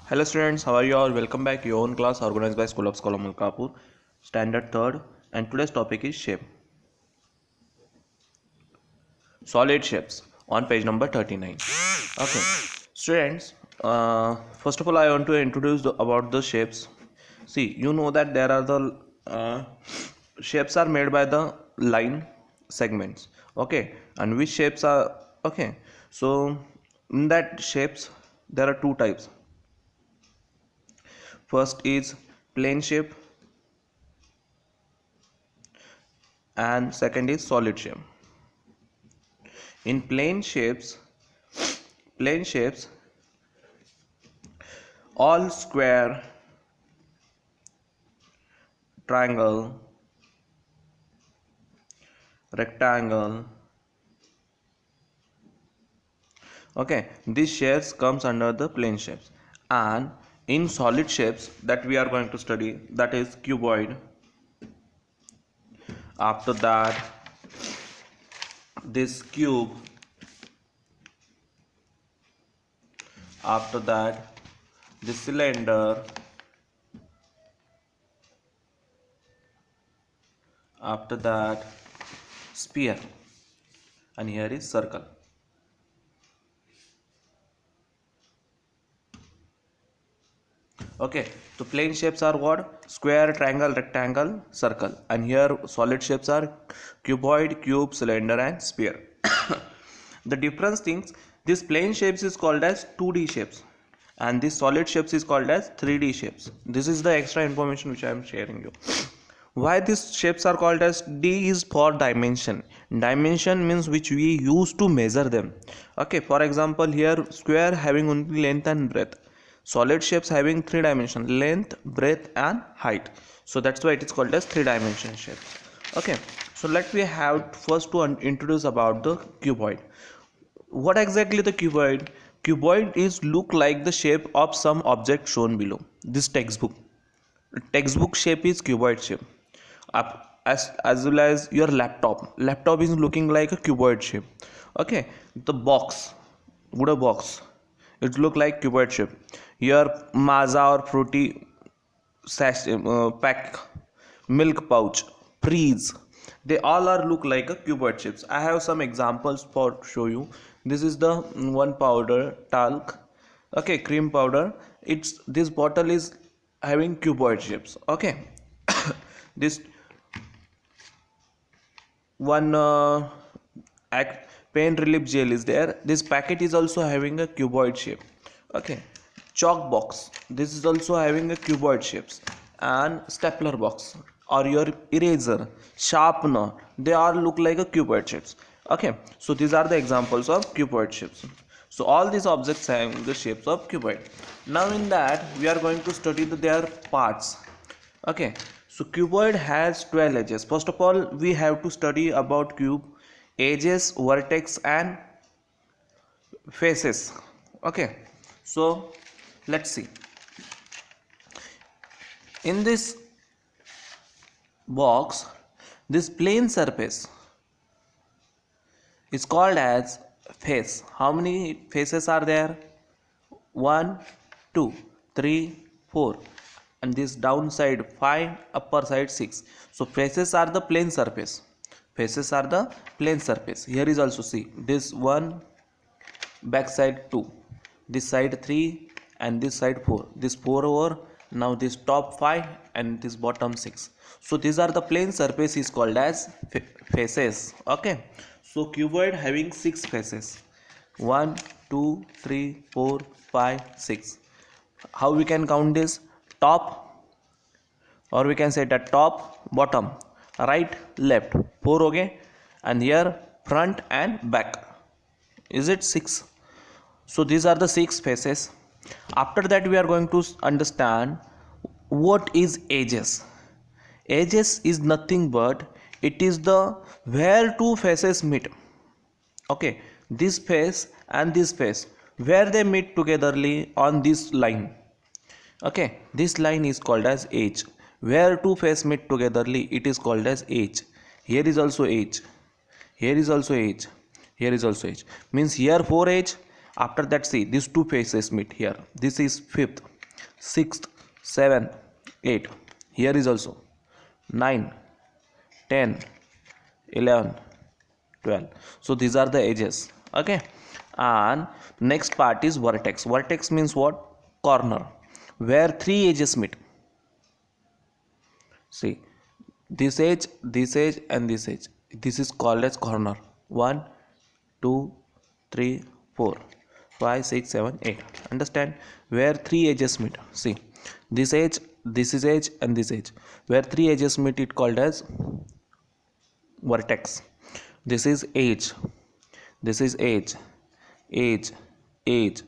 Hello students, how are you all? Welcome back to your own class organized by School of Scholar Mulkapur, Standard 3rd, and today's topic is shape. Solid shapes on page number 39. Okay, students, first of all I want to introduce about the shapes. See, you know that there are the shapes are made by the line segments. Okay, and which shapes are okay. So in that shapes there are two types. First is plane shape and second is solid shape. In plane shapes, all square, triangle, rectangle, okay, these shapes comes under the plane shapes. And in solid shapes that we are going to study, that is cuboid. After that, this cube. After that, this cylinder. After that, sphere, and here is circle. Okay, so plane shapes are what? Square, triangle, rectangle, circle, and here solid shapes are cuboid, cube, cylinder, and sphere. The difference things, this plane shapes is called as 2D shapes and this solid shapes is called as 3D shapes. This is the extra information which I am sharing you. Why these shapes are called as D is for dimension. Dimension means which we use to measure them. Okay, for example here square having only length and breadth. Solid shapes having 3 dimensions, length, breadth and height. So that's why it is called as 3 dimension shapes. Okay, so let me have first to introduce about the cuboid. What exactly the cuboid? Cuboid is look like the shape of some object shown below. This textbook shape is cuboid shape. As well as your laptop is looking like a cuboid shape. Okay, the box, wood box, it look like cuboid shape. Your Maaza or fruity pack, milk pouch, freeze, they all are look like a cuboid shapes. I have some examples for show you. This is the one powder talc, okay, cream powder. It's this bottle is having cuboid shapes. Okay, this one pain relief gel is there. This packet is also having a cuboid shape. Okay, chalk box, this is also having a cuboid shapes. And stapler box or your eraser, sharpener, they all look like a cuboid shapes. Okay, so these are the examples of cuboid shapes. So all these objects have the shapes of cuboid. Now in that we are going to study their parts. Okay, so cuboid has 12 edges. First of all we have to study about cube, edges, vertex and faces. Okay, so let's see. In this box, this plane surface is called as face. How many faces are there? 1, 2, 3, 4, and this downside 5, upper side 6. So faces are the plane surface. Faces are the plane surface. Here is also see this 1, back side 2, this side 3, and this side 4. This 4 over, now this top 5 and this bottom 6. So these are the plane surface is called as faces. Okay, so cuboid having 6 faces, 1, 2, 3, 4, 5, 6. How we can count this? Top, or we can say that top, bottom, right, left, 4. Okay, and here front and back, is it 6? So these are the 6 faces. After that we are going to understand what is edges. Edges is nothing but it is the where two faces meet. Okay, this face and this face, where they meet togetherly on this line. Okay, this line is called as edge. Where two faces meet togetherly, it is called as edge. Here is also edge, here is also edge, here is also edge, means here 4 edge. After that see these two faces meet here, this is fifth. 6th, 7, 8. Here is also 9, 10, 11, 12. So these are the edges. Okay. And next part is vertex. Vertex means what? Corner, where three edges meet. See, this edge, and this edge. This is called as corner. 1, 2, 3, 4, 5, 6, 7, 8. Understand? Where three edges meet. See, this edge, this is edge, and this edge. Where three edges meet, it called as vertex. This is edge. This is edge, edge, edge,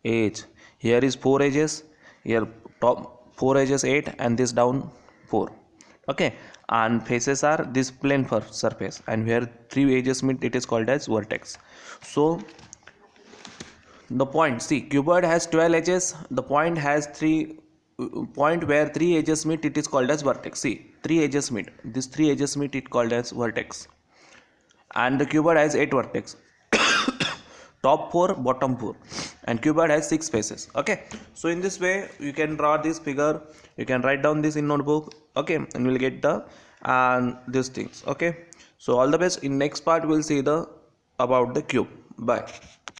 edge. Here is four edges. Here top four edges 8, and this down 4. Okay, and faces are this plane surface, and where three edges meet, it is called as vertex. So the point, see, cuboid has 12 edges. The point has point where three edges meet, it is called as vertex. See, three edges meet. This three edges meet, it called as vertex. And the cuboid has 8 vertex. Top 4, bottom 4, and cuboid has 6 faces. Okay, so in this way you can draw this figure. You can write down this in notebook. Okay, and we'll get the and these things. Okay, so all the best. In next part we'll see the about the cube. Bye.